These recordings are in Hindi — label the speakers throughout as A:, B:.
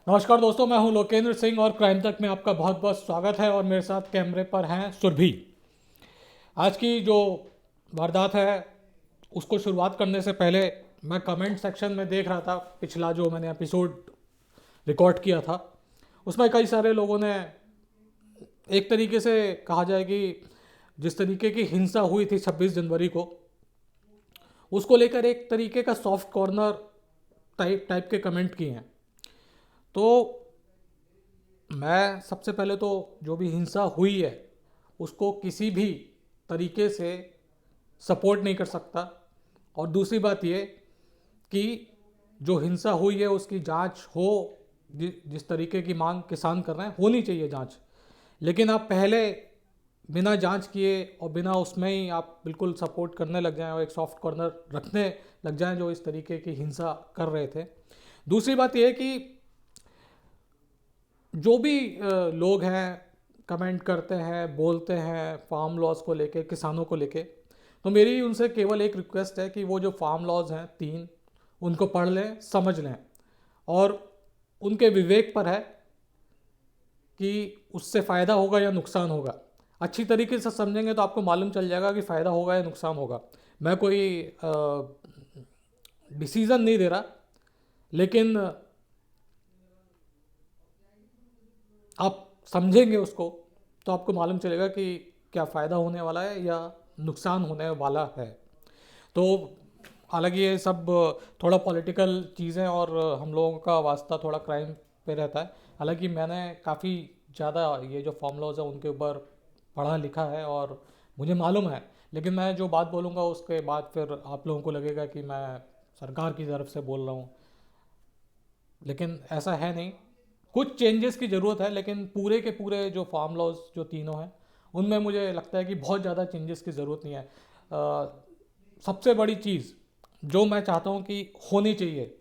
A: नमस्कार दोस्तों, मैं हूं लोकेंद्र सिंह और क्राइम तक में आपका बहुत बहुत स्वागत है। और मेरे साथ कैमरे पर हैं सुरभि। आज की जो वारदात है उसको शुरुआत करने से पहले मैं कमेंट सेक्शन में देख रहा था। पिछला जो मैंने एपिसोड रिकॉर्ड किया था उसमें कई सारे लोगों ने एक तरीके से कहा जाए कि जिस तरीके की हिंसा हुई थी 26 जनवरी को, उसको लेकर एक तरीके का सॉफ्ट कॉर्नर टाइप टाइप के कमेंट किए हैं। तो मैं सबसे पहले तो जो भी हिंसा हुई है उसको किसी भी तरीके से सपोर्ट नहीं कर सकता। और दूसरी बात ये कि जो हिंसा हुई है उसकी जांच हो। जिस तरीके की मांग किसान कर रहे हैं होनी चाहिए जांच, लेकिन आप पहले बिना जांच किए और बिना उसमें ही आप बिल्कुल सपोर्ट करने लग जाएं और एक सॉफ्ट कॉर्नर रखने लग जाएं जो इस तरीके की हिंसा कर रहे थे। दूसरी बात यह है कि जो भी लोग हैं कमेंट करते हैं, बोलते हैं फार्म लॉज को लेके, किसानों को लेके, तो मेरी उनसे केवल एक रिक्वेस्ट है कि वो जो फार्म लॉज हैं 3, उनको पढ़ लें, समझ लें। और उनके विवेक पर है कि उससे फ़ायदा होगा या नुकसान होगा। अच्छी तरीके से समझेंगे तो आपको मालूम चल जाएगा कि फ़ायदा होगा या नुकसान होगा। मैं कोई डिसीज़न नहीं दे रहा, लेकिन आप समझेंगे उसको तो आपको मालूम चलेगा कि क्या फ़ायदा होने वाला है या नुकसान होने वाला है। तो हालांकि ये सब थोड़ा पॉलिटिकल चीज़ें और हम लोगों का वास्ता थोड़ा क्राइम पे रहता है। हालांकि मैंने काफ़ी ज़्यादा ये जो फॉर्म लॉज है उनके ऊपर पढ़ा लिखा है और मुझे मालूम है, लेकिन मैं जो बात बोलूँगा उसके बाद फिर आप लोगों को लगेगा कि मैं सरकार की तरफ से बोल रहा हूँ, लेकिन ऐसा है नहीं। कुछ चेंजेस की ज़रूरत है, लेकिन पूरे के पूरे जो फार्म लॉज जो तीनों हैं उनमें मुझे लगता है कि बहुत ज़्यादा चेंजेस की ज़रूरत नहीं है। सबसे बड़ी चीज़ जो मैं चाहता हूँ कि होनी चाहिए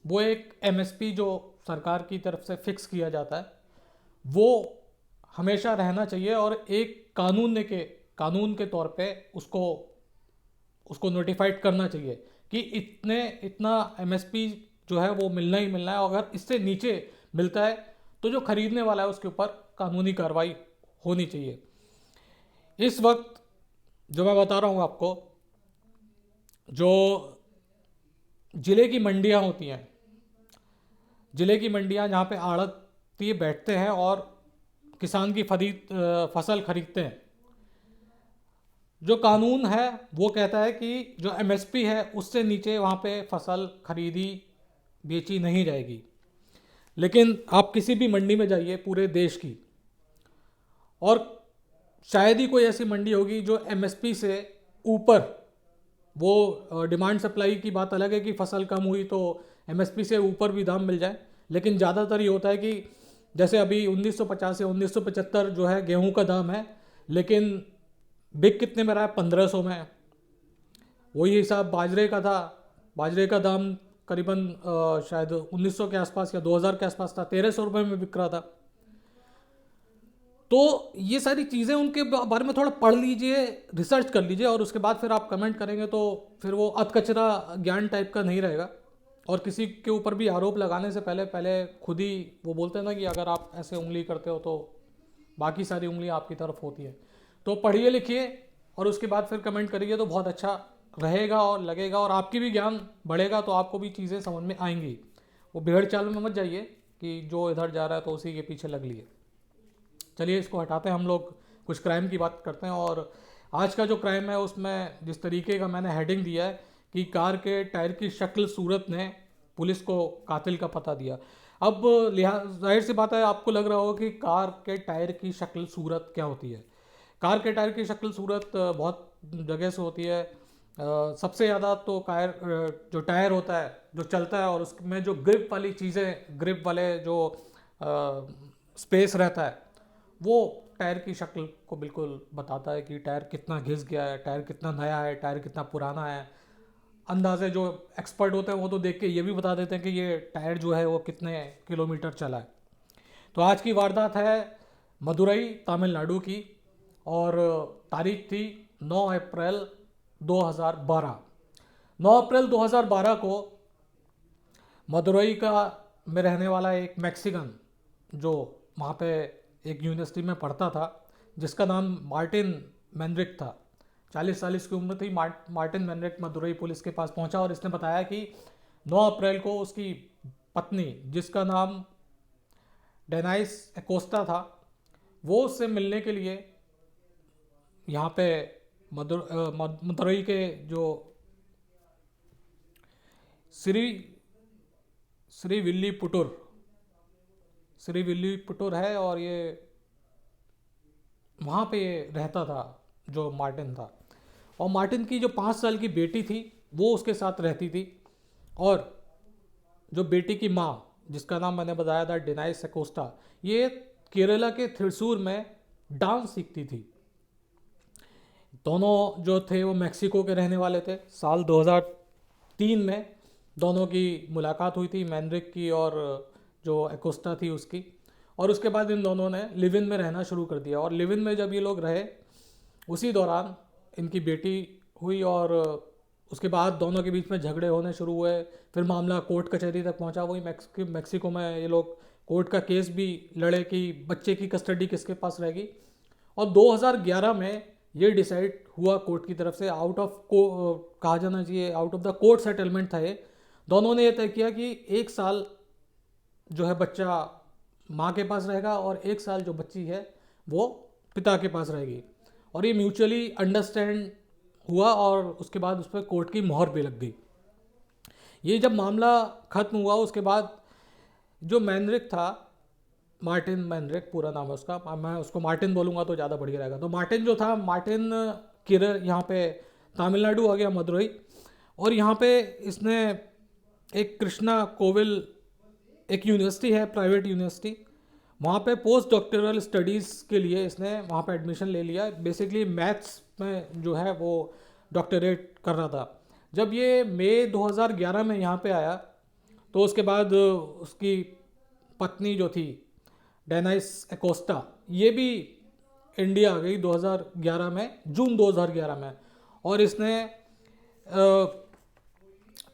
A: वो एक एमएसपी जो सरकार की तरफ से फिक्स किया जाता है वो हमेशा रहना चाहिए। और एक कानून के तौर पे उसको उसको नोटिफाइड करना चाहिए कि इतना एमएसपी जो है वो मिलना ही मिलना है। और अगर इससे नीचे मिलता है तो जो खरीदने वाला है उसके ऊपर कानूनी कार्रवाई होनी चाहिए। इस वक्त जो मैं बता रहा हूँ आपको, जो ज़िले की मंडियाँ होती हैं, ज़िले की मंडियाँ जहाँ पे आड़ती बैठते हैं और किसान की फसल खरीदते हैं, जो कानून है वो कहता है कि जो एमएसपी है उससे नीचे वहाँ पे फसल खरीदी बेची नहीं जाएगी। लेकिन आप किसी भी मंडी में जाइए पूरे देश की, और शायद ही कोई ऐसी मंडी होगी जो एमएसपी से ऊपर, वो डिमांड सप्लाई की बात अलग है कि फसल कम हुई तो एमएसपी से ऊपर भी दाम मिल जाए, लेकिन ज़्यादातर ये होता है कि जैसे अभी 1950 से 1975 जो है गेहूं का दाम है, लेकिन बिक कितने में रहा है? 1500 में। वही हिसाब बाजरे का था। बाजरे का दाम करीबन शायद 1900 के आसपास या 2000 के आसपास था, 1300 रुपये में बिक रहा था। तो ये सारी चीज़ें उनके बारे में थोड़ा पढ़ लीजिए, रिसर्च कर लीजिए, और उसके बाद फिर आप कमेंट करेंगे तो फिर वो अधकचरा ज्ञान टाइप का नहीं रहेगा। और किसी के ऊपर भी आरोप लगाने से पहले पहले खुद ही वो बोलते हैं ना कि अगर आप ऐसे उंगली करते हो तो बाकी सारी उंगलियां आपकी तरफ होती है। तो पढ़िए लिखिए और उसके बाद फिर कमेंट करिए तो बहुत अच्छा रहेगा और लगेगा, और आपकी भी ज्ञान बढ़ेगा तो आपको भी चीज़ें समझ में आएंगी। वो भेड़ चाल में मत जाइए कि जो इधर जा रहा है तो उसी के पीछे लग लिए। चलिए इसको हटाते हैं, हम लोग कुछ क्राइम की बात करते हैं। और आज का जो क्राइम है उसमें जिस तरीके का मैंने हेडिंग दिया है कि कार के टायर की शक्ल सूरत ने पुलिस को कातिल का पता दिया। अब लिहाज जाहिर सी बात है, आपको लग रहा होगा कि कार के टायर की शक्ल सूरत क्या होती है। कार के टायर की शक्ल सूरत बहुत जगह से होती है। सबसे ज़्यादा तो जो टायर होता है जो चलता है और उसमें जो ग्रिप वाली चीज़ें, ग्रिप वाले जो स्पेस रहता है, वो टायर की शक्ल को बिल्कुल बताता है कि टायर कितना घिस गया है, टायर कितना नया है, टायर कितना पुराना है। अंदाजे जो एक्सपर्ट होते हैं वो तो देख के ये भी बता देते हैं कि ये टायर जो है वो कितने किलोमीटर चला है। तो आज की वारदात है मदुरई तमिलनाडु की, और तारीख थी 9 अप्रैल 2012। 9 अप्रैल 2012 को मदुरई का में रहने वाला एक मैक्सिकन जो वहाँ पे एक यूनिवर्सिटी में पढ़ता था, जिसका नाम मार्टिन मैनरिक था। 40 साल इसकी उम्र थी। मार्टिन मैनरिक मदुरई पुलिस के पास पहुंचा और इसने बताया कि 9 अप्रैल को उसकी पत्नी, जिसका नाम डेनाइस एकोस्टा था, वो उससे मिलने के लिए यहाँ पे मदुरई के जो श्री श्री विल्ली पुटुर है, और ये वहाँ पे ये रहता था जो मार्टिन था। और मार्टिन की जो 5 साल की बेटी थी वो उसके साथ रहती थी। और जो बेटी की माँ, जिसका नाम मैंने बताया था डेनाइस एकोस्टा, ये केरला के थ्रिसूर में डांस सीखती थी। दोनों जो थे वो मेक्सिको के रहने वाले थे। साल 2003 में दोनों की मुलाकात हुई थी, मैनरिक की और जो एकोस्टा थी उसकी। और उसके बाद इन दोनों ने लिव इन में रहना शुरू कर दिया। और लिव इन में जब ये लोग रहे, उसी दौरान इनकी बेटी हुई, और उसके बाद दोनों के बीच में झगड़े होने शुरू हुए। फिर मामला कोर्ट कचहरी तक पहुंचा। वही मैक्सिको में ये लोग कोर्ट का केस भी लड़े कि बच्चे की कस्टडी किसके पास रहेगी। और 2011 में ये डिसाइड हुआ कोर्ट की तरफ से, कहा जाना चाहिए out of the court settlement था ये। दोनों ने ये तय किया कि 1 साल जो है बच्चा माँ के पास रहेगा और 1 साल जो बच्ची है वो पिता के पास रहेगी। और ये म्यूचुअली अंडरस्टैंड हुआ और उसके बाद उस पर कोर्ट की मोहर भी लग गई। ये जब मामला ख़त्म हुआ उसके बाद जो मैनरिक था, मार्टिन मैनरिक पूरा नाम है उसका, मैं उसको मार्टिन बोलूँगा तो ज़्यादा बढ़िया रहेगा। तो मार्टिन जो था, मार्टिन केरल यहाँ पे तमिलनाडु आ गया, मदुरई। और यहाँ पे इसने एक कृष्णा कोविल एक यूनिवर्सिटी है, प्राइवेट यूनिवर्सिटी, वहाँ पे पोस्ट डॉक्टरल स्टडीज़ के लिए इसने वहाँ पे एडमिशन ले लिया। बेसिकली मैथ्स में जो है वो डॉक्टरेट कर रहा था। जब ये मई 2011 में यहाँ पे आया तो उसके बाद उसकी पत्नी जो थी डेनाइस एकोस्टा, ये भी इंडिया आ गई 2011 में, जून 2011 में। और इसने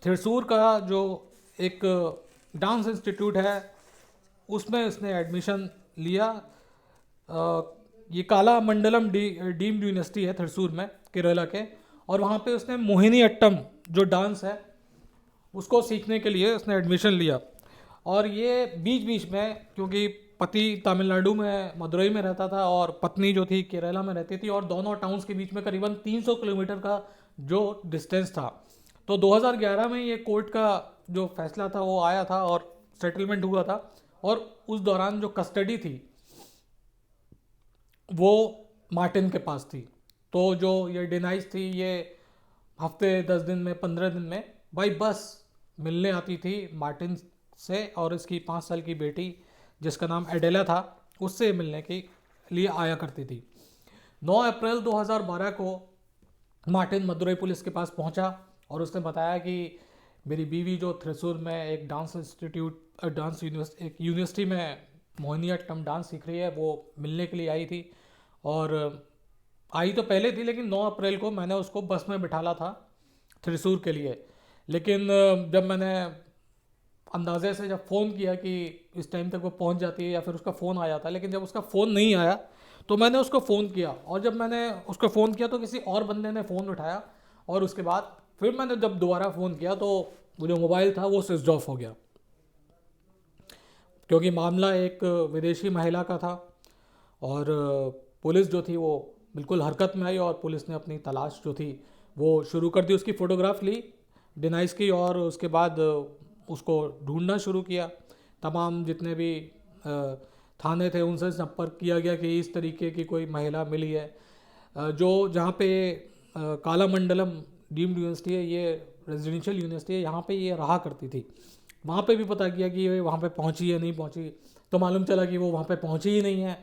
A: थ्रिसूर का जो एक डांस इंस्टीट्यूट है उसमें इसने एडमिशन लिया। ये काला मंडलम डीम्ड यूनिवर्सिटी है थ्रिसूर में, केरला के। और वहाँ पे उसने मोहिनी अट्टम जो डांस है उसको सीखने के लिए उसने एडमिशन लिया। और ये बीच बीच में, क्योंकि पति तमिलनाडु में मदुरई में रहता था और पत्नी जो थी केरला में रहती थी, और दोनों टाउन्स के बीच में करीबन 300 किलोमीटर का जो डिस्टेंस था, तो 2011 में ये कोर्ट का जो फैसला था वो आया था और सेटलमेंट हुआ था। और उस दौरान जो कस्टडी थी वो मार्टिन के पास थी। तो जो ये डिनाइस थी, ये हफ्ते 10 दिन में 15 दिन में भाई बस मिलने आती थी मार्टिन से, और इसकी 5 साल की बेटी जिसका नाम एडेला था उससे मिलने के लिए आया करती थी। 9 अप्रैल 2012 को मार्टिन मदुरई पुलिस के पास पहुंचा और उसने बताया कि मेरी बीवी जो थ्रिसूर में एक डांस इंस्टीट्यूट एक यूनिवर्सिटी में मोहिनीअट्टम डांस सीख रही है, वो मिलने के लिए आई थी। और आई तो पहले थी, लेकिन 9 अप्रैल को मैंने उसको बस में बिठाला था थ्रिसूर के लिए। लेकिन जब मैंने अंदाजे से जब फ़ोन किया कि इस टाइम तक वो पहुंच जाती है या फिर उसका फ़ोन आ जाता है, लेकिन जब उसका फ़ोन नहीं आया तो मैंने उसको फ़ोन किया। और जब मैंने उसको फ़ोन किया तो किसी और बंदे ने फ़ोन उठाया, और उसके बाद फिर मैंने जब दोबारा फ़ोन किया तो वो जो मोबाइल था वो स्विच ऑफ हो गया, क्योंकि मामला एक विदेशी महिला का था। और पुलिस जो थी वो बिल्कुल हरकत में आई और पुलिस ने अपनी तलाश जो थी वो शुरू कर दी। उसकी फ़ोटोग्राफ ली डिनाइस की, और उसके बाद उसको ढूंढना शुरू किया। तमाम जितने भी थाने थे उनसे संपर्क किया गया कि इस तरीके की कोई महिला मिली है। जो जहाँ पे काला मंडलम डीम्ड यूनिवर्सिटी है, ये रेजिडेंशियल यूनिवर्सिटी है, यहाँ पे ये रहा करती थी। वहाँ पे भी पता किया कि ये वहाँ पे पहुँची है नहीं पहुँची, तो मालूम चला कि वो वहाँ पे पहुँची ही नहीं है।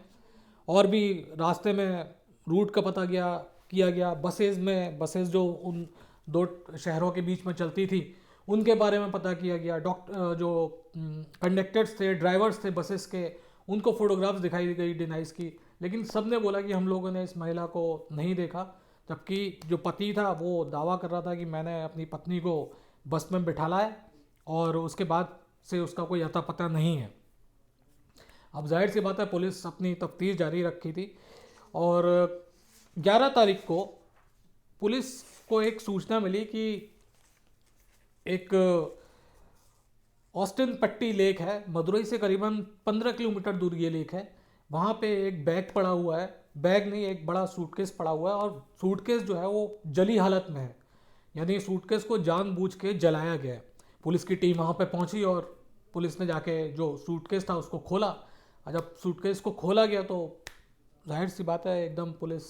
A: और भी रास्ते में रूट का पता किया गया। बसेस जो उन दो शहरों के बीच में चलती थी उनके बारे में पता किया गया। जो कंडक्टर्स थे, ड्राइवर्स थे बसेस के, उनको फोटोग्राफ्स दिखाई गई डिनाइस की, लेकिन सब ने बोला कि हम लोगों ने इस महिला को नहीं देखा। जबकि जो पति था वो दावा कर रहा था कि मैंने अपनी पत्नी को बस में बिठाला है और उसके बाद से उसका कोई अता पता नहीं है। अब जाहिर सी बात है पुलिस अपनी तफ्तीश जारी रखी थी, और 11 तारीख को पुलिस को एक सूचना मिली कि एक ऑस्टिन पट्टी लेक है, मदुरई से करीबन 15 किलोमीटर दूर ये लेक है। वहाँ पे एक बैग पड़ा हुआ है, बैग नहीं, एक बड़ा सूटकेस पड़ा हुआ है, और सूटकेस जो है वो जली हालत में है, यानी सूटकेस को जानबूझ के जलाया गया है। पुलिस की टीम वहाँ पे पहुँची और पुलिस ने जाके जो सूटकेस था उसको खोला, और जब सूटकेस को खोला गया तो जाहिर सी बात है एकदम पुलिस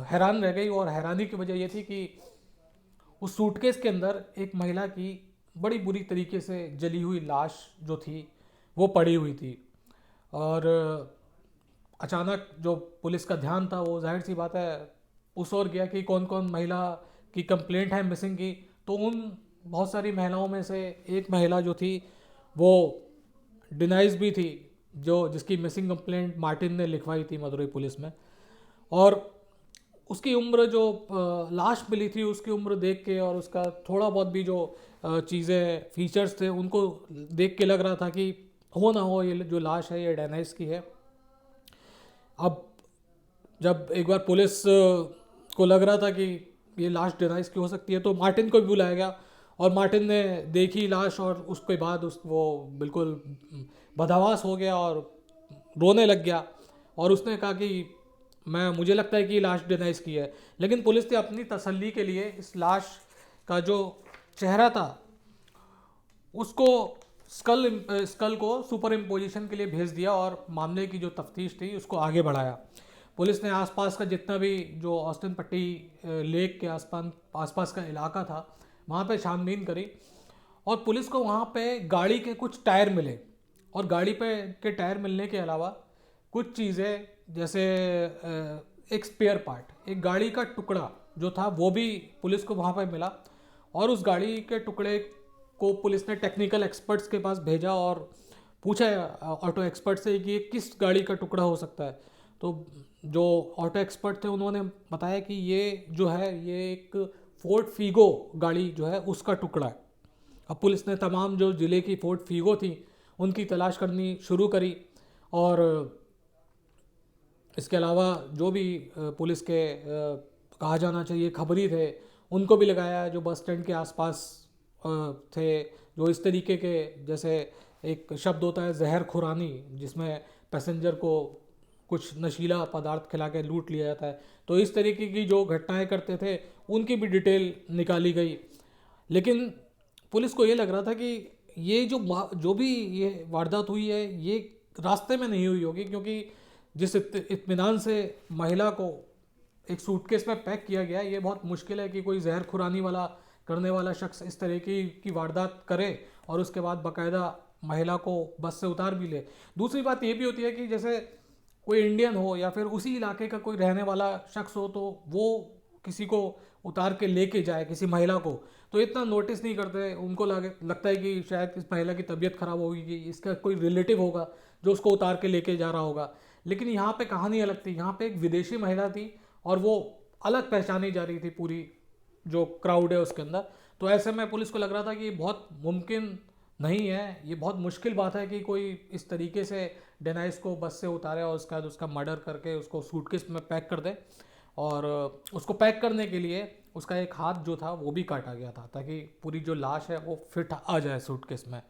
A: हैरान रह गई। और हैरानी की वजह ये थी कि उस सूटकेस के अंदर एक महिला की बड़ी बुरी तरीके से जली हुई लाश जो थी वो पड़ी हुई थी। और अचानक जो पुलिस का ध्यान था वो जाहिर सी बात है उस ओर गया कि कौन कौन महिला की कंप्लेंट है मिसिंग की। तो उन बहुत सारी महिलाओं में से एक महिला जो थी वो डिनाइज भी थी, जो जिसकी मिसिंग कंप्लेंट मार्टिन ने लिखवाई थी मदुरई पुलिस में। और उसकी उम्र जो लाश मिली थी उसकी उम्र देख के और उसका थोड़ा बहुत भी जो चीज़ें फीचर्स थे उनको देख के लग रहा था कि हो ना हो ये जो लाश है ये डेनाइस की है। अब जब एक बार पुलिस को लग रहा था कि ये लाश डेनाइस की हो सकती है तो मार्टिन को भी बुलाया गया, और मार्टिन ने देखी लाश और उसके बाद वो बिल्कुल बदहवास हो गया और रोने लग गया। और उसने कहा कि मुझे लगता है कि लाश डिनाइस की है। लेकिन पुलिस ने अपनी तसल्ली के लिए इस लाश का जो चेहरा था उसको स्कल को सुपर इम्पोजिशन के लिए भेज दिया और मामले की जो तफ्तीश थी उसको आगे बढ़ाया। पुलिस ने आसपास का जितना भी जो ऑस्टिन पट्टी लेक के आसपास का इलाका था वहाँ पे छानबीन करी, और पुलिस को वहाँ पे गाड़ी के कुछ टायर मिले। और गाड़ी पे के टायर मिलने के अलावा कुछ चीज़ें जैसे एक स्पेयर पार्ट, एक गाड़ी का टुकड़ा जो था वो भी पुलिस को वहाँ पे मिला। और उस गाड़ी के टुकड़े को पुलिस ने टेक्निकल एक्सपर्ट्स के पास भेजा और पूछा ऑटो एक्सपर्ट से कि ये किस गाड़ी का टुकड़ा हो सकता है। तो जो ऑटो एक्सपर्ट थे उन्होंने बताया कि ये जो है ये एक फोर्ड फीगो गाड़ी जो है उसका टुकड़ा है। अब पुलिस ने तमाम जो ज़िले की फोर्ड फीगो थी उनकी तलाश करनी शुरू करी, और इसके अलावा जो भी पुलिस के कहा जाना चाहिए खबरी थे उनको भी लगाया जो बस स्टैंड के आसपास थे, जो इस तरीके के जैसे एक शब्द होता है जहर खुरानी, जिसमें पैसेंजर को कुछ नशीला पदार्थ खिला के लूट लिया जाता है। तो इस तरीके की जो घटनाएं करते थे उनकी भी डिटेल निकाली गई। लेकिन पुलिस को ये लग रहा था कि ये जो भी ये वारदात हुई है ये रास्ते में नहीं हुई होगी, क्योंकि जिस इत्मीनान से महिला को एक सूटकेस में पैक किया गया, ये बहुत मुश्किल है कि कोई जहर खुरानी वाला करने वाला शख्स इस तरह की वारदात करे और उसके बाद बाकायदा महिला को बस से उतार भी ले। दूसरी बात ये भी होती है कि जैसे कोई इंडियन हो या फिर उसी इलाके का कोई रहने वाला शख्स हो तो वो किसी को उतार के लेके जाए किसी महिला को तो इतना नोटिस नहीं करते। उनको लगता है कि शायद इस महिला की तबीयत खराब होगी, कि इसका कोई रिलेटिव होगा जो उसको उतार के लेके जा रहा होगा। लेकिन यहाँ पे कहानी अलग थी, यहाँ पे एक विदेशी महिला थी और वो अलग पहचानी जा रही थी पूरी जो क्राउड है उसके अंदर। तो ऐसे में पुलिस को लग रहा था कि ये बहुत मुमकिन नहीं है, ये बहुत मुश्किल बात है कि कोई इस तरीके से डेनाइस को बस से उतारे और उसके बाद उसका मर्डर करके उसको सूटकेस में पैक कर दे। और उसको पैक करने के लिए उसका एक हाथ जो था वो भी काटा गया था ताकि पूरी जो लाश है वो फिट आ जाए सूटकेस में।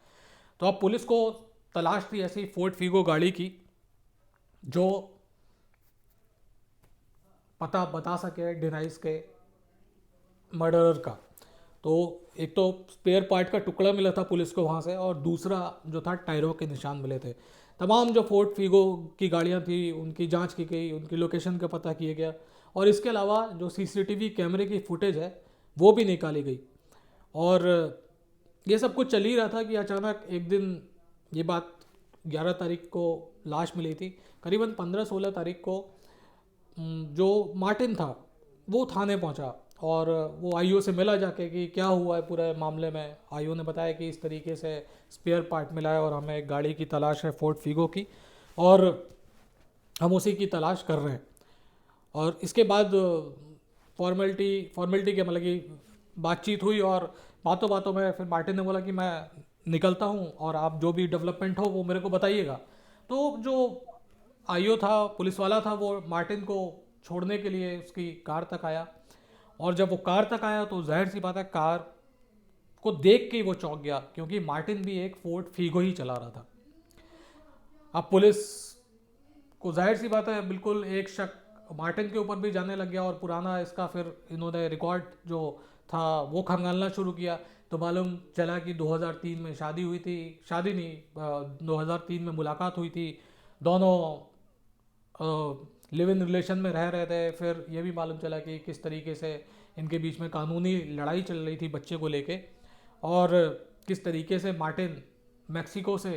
A: तो अब पुलिस को तलाश थी ऐसी फोर्ड फीगो गाड़ी की जो पता बता सके डेनाइस के मर्डरर का। तो एक तो स्पेयर पार्ट का टुकड़ा मिला था पुलिस को वहाँ से, और दूसरा जो था टायरों के निशान मिले थे। तमाम जो फोर्ड फीगो की गाड़ियाँ थी उनकी जांच की गई, उनकी लोकेशन का पता किया गया, और इसके अलावा जो सीसीटीवी कैमरे की फुटेज है वो भी निकाली गई। और ये सब कुछ चल ही रहा था कि अचानक एक दिन, ये बात 11 तारीख को लाश मिली थी, करीबन 15-16 तारीख को जो मार्टिन था वो थाने पहुंचा और वो आईओ से मिला जाके कि क्या हुआ है पूरे मामले में। आईओ ने बताया कि इस तरीके से स्पेयर पार्ट मिला है और हमें एक गाड़ी की तलाश है फोर्ड फीगो की, और हम उसी की तलाश कर रहे हैं। और इसके बाद फॉर्मेलिटी के मतलब कि बातचीत हुई, और बातों बातों में फिर मार्टिन ने बोला कि मैं निकलता हूँ और आप जो भी डेवलपमेंट हो वो मेरे को बताइएगा। तो जो आईओ था, पुलिस वाला था, वो मार्टिन को छोड़ने के लिए उसकी कार तक आया। और जब वो कार तक आया तो जाहिर सी बात है, कार को देख के ही वो चौंक गया, क्योंकि मार्टिन भी एक फोर्ड फीगो ही चला रहा था। अब पुलिस को जाहिर सी बात है बिल्कुल एक शक मार्टिन के ऊपर भी जाने लग गया, और पुराना इसका फिर इन्होंने रिकॉर्ड जो था वो खंगालना शुरू किया। तो मालूम चला कि 2003 में शादी हुई थी, शादी नहीं, 2003 में मुलाकात हुई थी, दोनों लिव इन रिलेशन में रह रहे थे। फिर ये भी मालूम चला कि किस तरीके से इनके बीच में कानूनी लड़ाई चल रही थी बच्चे को लेके, और किस तरीके से मार्टिन मैक्सिको से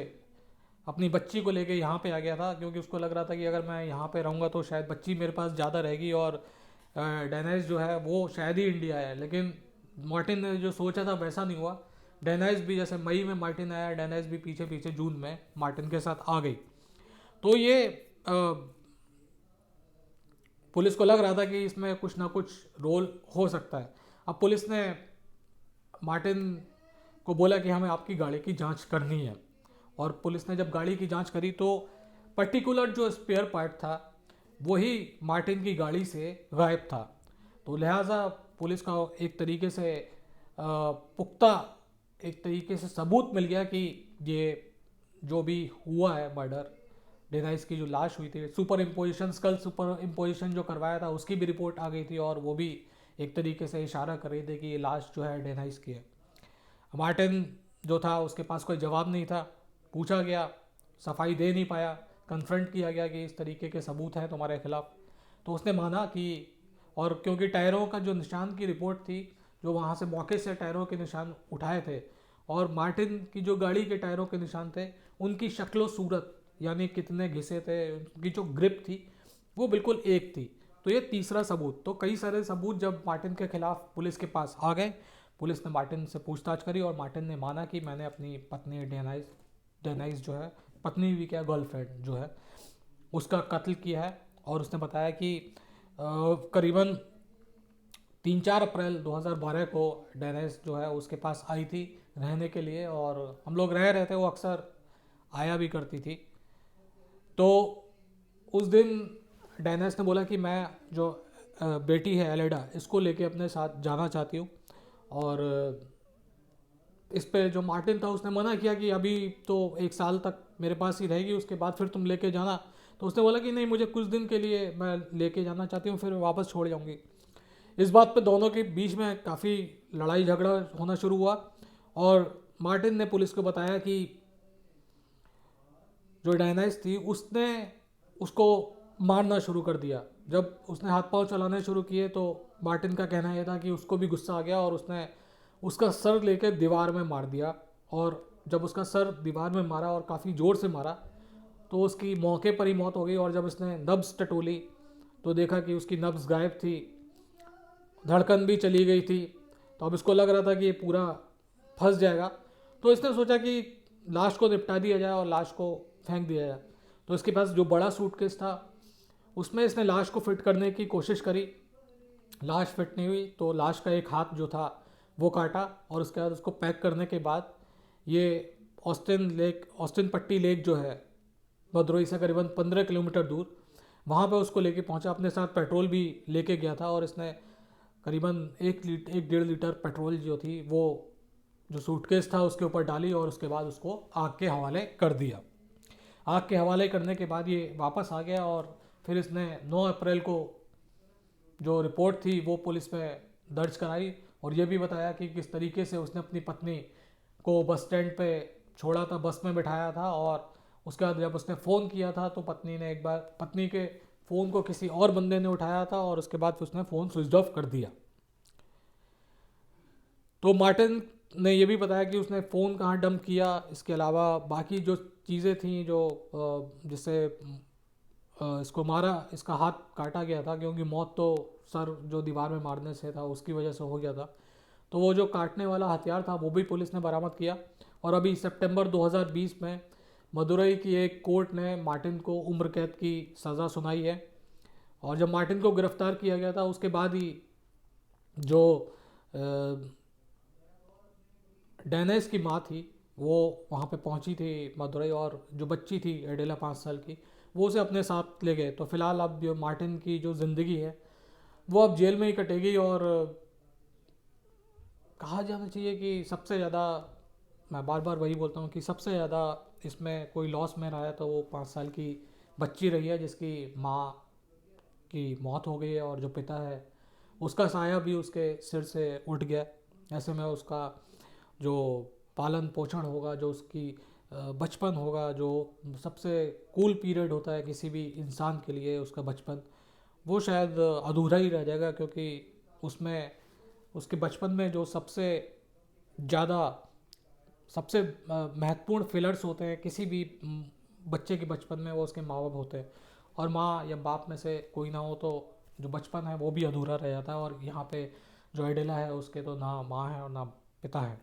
A: अपनी बच्ची को लेके यहाँ पे आ गया था, क्योंकि उसको लग रहा था कि अगर मैं यहाँ पे रहूँगा तो शायद बच्ची मेरे पास ज़्यादा रहेगी, और डेनाइस जो है वो शायद ही इंडिया है। लेकिन मार्टिन ने जो सोचा था वैसा नहीं हुआ। डेनाइस भी जैसे मई में मार्टिन आया, डेनाइस भी पीछे पीछे जून में मार्टिन के साथ आ गई। तो ये पुलिस को लग रहा था कि इसमें कुछ ना कुछ रोल हो सकता है। अब पुलिस ने मार्टिन को बोला कि हमें आपकी गाड़ी की जांच करनी है, और पुलिस ने जब गाड़ी की जांच करी तो पर्टिकुलर जो स्पेयर पार्ट था वही मार्टिन की गाड़ी से गायब था। तो लिहाजा पुलिस का एक तरीके से पुख्ता एक तरीके से सबूत मिल गया कि ये जो भी हुआ है मर्डर, डेनाइस की जो लाश हुई थी, superimposition, skull superimposition जो करवाया था उसकी भी रिपोर्ट आ गई थी, और वो भी एक तरीके से इशारा कर रही थी कि ये लाश जो है डेनाइस की है। मार्टिन जो था उसके पास कोई जवाब नहीं था, पूछा गया, सफाई दे नहीं पाया, कन्फ्रंट किया गया कि इस तरीके के सबूत हैं तुम्हारे खिलाफ। तो उसने माना कि, और क्योंकि टायरों का जो निशान की रिपोर्ट थी, जो वहाँ से मौके से टायरों के निशान उठाए थे, और मार्टिन की जो गाड़ी के टायरों के निशान थे उनकी शक्लो सूरत, यानी कितने घिसे थे, उनकी जो ग्रिप थी वो बिल्कुल एक थी। तो ये तीसरा सबूत। तो कई सारे सबूत जब मार्टिन के खिलाफ पुलिस के पास आ गए, पुलिस ने मार्टिन से पूछताछ करी, और मार्टिन ने माना कि मैंने अपनी पत्नी डेनाइस जो है, पत्नी भी क्या, गर्लफ्रेंड जो है, उसका कत्ल किया है। और उसने बताया कि करीबन 3-4 अप्रैल 2012 को डेनाइस जो है उसके पास आई थी रहने के लिए, और हम लोग रह रहे थे, वो अक्सर आया भी करती थी। तो उस दिन डेनाइस ने बोला कि मैं जो बेटी है एलेडा, इसको लेके अपने साथ जाना चाहती हूँ। और इस पे जो मार्टिन था उसने मना किया कि अभी तो 1 साल तक मेरे पास ही रहेगी, उसके बाद फिर तुम लेके जाना। तो उसने बोला कि नहीं, मुझे कुछ दिन के लिए मैं लेके जाना चाहती हूँ, फिर वापस छोड़ जाऊँगी। इस बात पे दोनों के बीच में काफ़ी लड़ाई झगड़ा होना शुरू हुआ, और मार्टिन ने पुलिस को बताया कि जो डायनाइस थी उसने उसको मारना शुरू कर दिया। जब उसने हाथ पांव चलाने शुरू किए तो मार्टिन का कहना यह था कि उसको भी गुस्सा आ गया, और उसने उसका सर लेकर दीवार में मार दिया। और जब उसका सर दीवार में मारा और काफ़ी ज़ोर से मारा तो उसकी मौके पर ही मौत हो गई। और जब इसने नब्ज़ टटोली तो देखा कि उसकी नब्ज़ गायब थी, धड़कन भी चली गई थी। तो अब इसको लग रहा था कि ये पूरा फंस जाएगा, तो इसने सोचा कि लाश को निपटा दिया जाए और लाश को फेंक दिया जाए। तो इसके पास जो बड़ा सूटकेस था उसमें इसने लाश को फिट करने की कोशिश करी, लाश फिट नहीं हुई, तो लाश का एक हाथ जो था वो काटा, और उसके बाद उसको पैक करने के बाद ये ऑस्टिन पट्टी लेक जो है भदोई से करीबन 15 किलोमीटर दूर, वहाँ पे उसको लेके पहुँचा। अपने साथ पेट्रोल भी लेके गया था, और इसने करीबन 1-1.5 लीटर पेट्रोल जो थी वो जो सूटकेस था उसके ऊपर डाली, और उसके बाद उसको आग के हवाले कर दिया। आग के हवाले करने के बाद ये वापस आ गया, और फिर इसने 9 अप्रैल को जो रिपोर्ट थी वो पुलिस में दर्ज कराई, और ये भी बताया कि किस तरीके से उसने अपनी पत्नी को बस स्टैंड पे छोड़ा था, बस में बिठाया था, और उसके बाद जब उसने फ़ोन किया था तो पत्नी ने एक बार पत्नी के फ़ोन को किसी और बंदे ने उठाया था, और उसके बाद उसने फ़ोन स्विच ऑफ कर दिया। तो मार्टिन ने यह भी बताया कि उसने फ़ोन कहाँ डंप किया, इसके अलावा बाकी जो चीज़ें थी जो जिससे इसको मारा, इसका हाथ काटा गया था, क्योंकि मौत तो सर जो दीवार में मारने से था उसकी वजह से हो गया था। तो वो जो काटने वाला हथियार था वो भी पुलिस ने बरामद किया। और अभी सितंबर 2020 में मदुरई की एक कोर्ट ने मार्टिन को उम्र कैद की सज़ा सुनाई है। और जब मार्टिन को गिरफ्तार किया गया था उसके बाद ही जो डेनिस की माँ थी वो वहाँ पे पहुँची थी मदुरई, और जो बच्ची थी एडेला 5 साल की, वो उसे अपने साथ ले गए। तो फिलहाल अब जो मार्टिन की जो ज़िंदगी है वो अब जेल में ही कटेगी। और कहा जाना चाहिए कि सबसे ज़्यादा, मैं बार बार वही बोलता हूँ कि सबसे ज़्यादा इसमें कोई लॉस में रहा है तो वो 5 साल की बच्ची रही है, जिसकी माँ की मौत हो गई है और जो पिता है उसका साया भी उसके सिर से उठ गया। ऐसे में उसका जो पालन पोषण होगा, जो उसकी बचपन होगा, जो सबसे कूल पीरियड होता है किसी भी इंसान के लिए, उसका बचपन, वो शायद अधूरा ही रह जाएगा। क्योंकि उसमें उसके बचपन में जो ज़्यादा सबसे महत्वपूर्ण फिलर्स होते हैं किसी भी बच्चे के बचपन में, वो उसके माँ बाप होते हैं। और माँ या बाप में से कोई ना हो तो जो बचपन है वो भी अधूरा रह जाता है। और यहाँ पे जो एडेला है उसके तो ना माँ है और ना पिता है।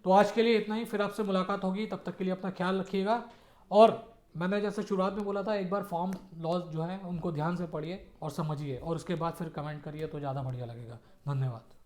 A: तो आज के लिए इतना ही, फिर आपसे मुलाकात होगी, तब तक के लिए अपना ख्याल रखिएगा। और मैंने जैसे शुरुआत में बोला था, एक बार फार्म लॉज जो है उनको ध्यान से पढ़िए और समझिए, और उसके बाद फिर कमेंट करिए तो ज़्यादा बढ़िया लगेगा। धन्यवाद।